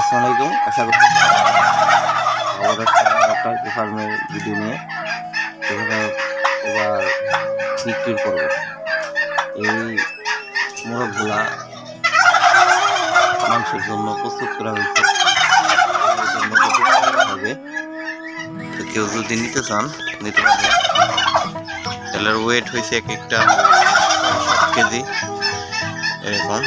আসসালামু আলাইকুম। আশা করি আবার একটা ফার্মের ভিডিও নিয়ে এবার বিক্রি করব। এই মোরগগুলা মাংসের জন্য প্রস্তুত করা হয়েছে। হবে তো কেউ যদি নিতে চান নিতে পারবেন। এটার ওয়েট হয়েছে এক একটা 7 কেজি এরকম।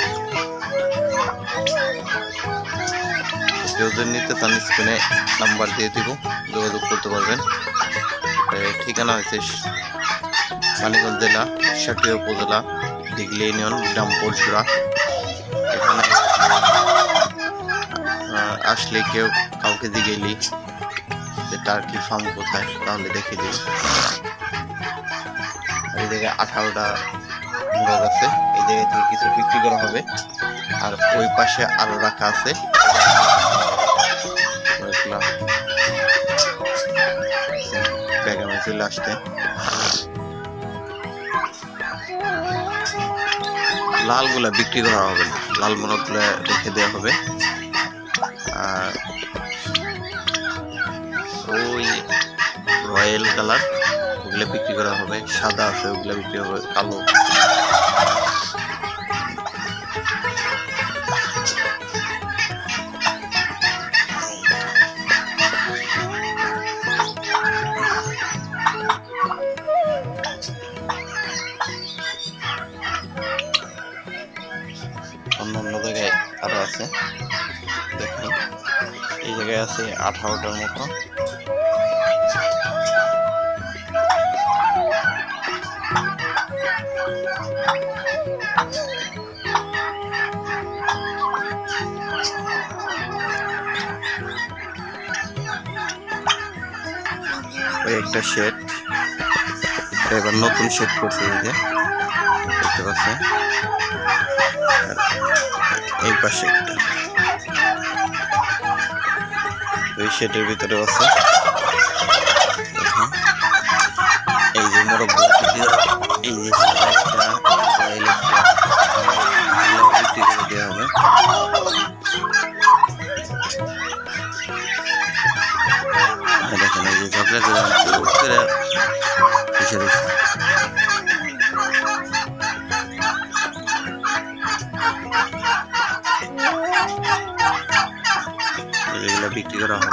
কেউ যদি নিতে চান স্ক্রিনে নাম্বার দিয়ে দিব, যোগাযোগ করতে পারবেন। ঠিকানা হয়েছে মানিকগঞ্জ জেলা সাটিয়া উপজেলা দিঘলি ইউনিয়ন গ্রাম পরশুরা। এখানে আসলে কেউ কাউকে জিগেলি যে টার্কি ফার্ম কোথায় তাহলে দেখে দিন। এই জায়গায় 18টা মোরগ আছে, এই জায়গা থেকে কিছু বিক্রি করা হবে। আর ওই পাশে আরো রাখা আছে ব্যাগামে চলে আসতে। লালগুলা বিক্রি করা হবে না, লাল মোরগগুলা রেখে দেওয়া হবে। আর ওই রয়্যাল কালার ওগুলো বিক্রি করা হবে, সাদা আছে ওগুলো বিক্রি হবে, কালো। অন্য জায়গায় আরো আছে, দেখেন এই জায়গায় আছে 18টার মতো। ওই একটা শেড, এবার নতুন শেড করছে, এই যে দেখতে পাচ্ছেন। এই পাশে একটা, ওই শেডের ভিতরে আছে। এই যে মোরগ এই যে বিক্রি করে দেওয়া হবে। দেখেন এই যে ঝগড়া করে হিসেবে এগুলো বিক্রি করা হবে।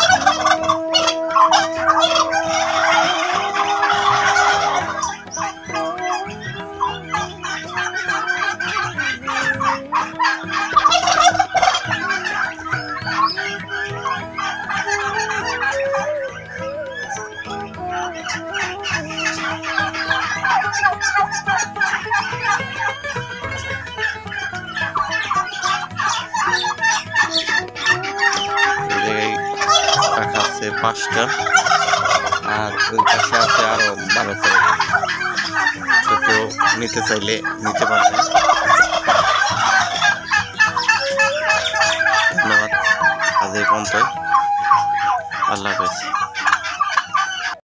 আছে 5টা, আর ওই পাশে আছে আরো 12টা। তো কেউ নিতে চাইলে নিতে পারবেন। ধন্যবাদ। আজ এই পর্যন্তই। আল্লাহ হাফেজ।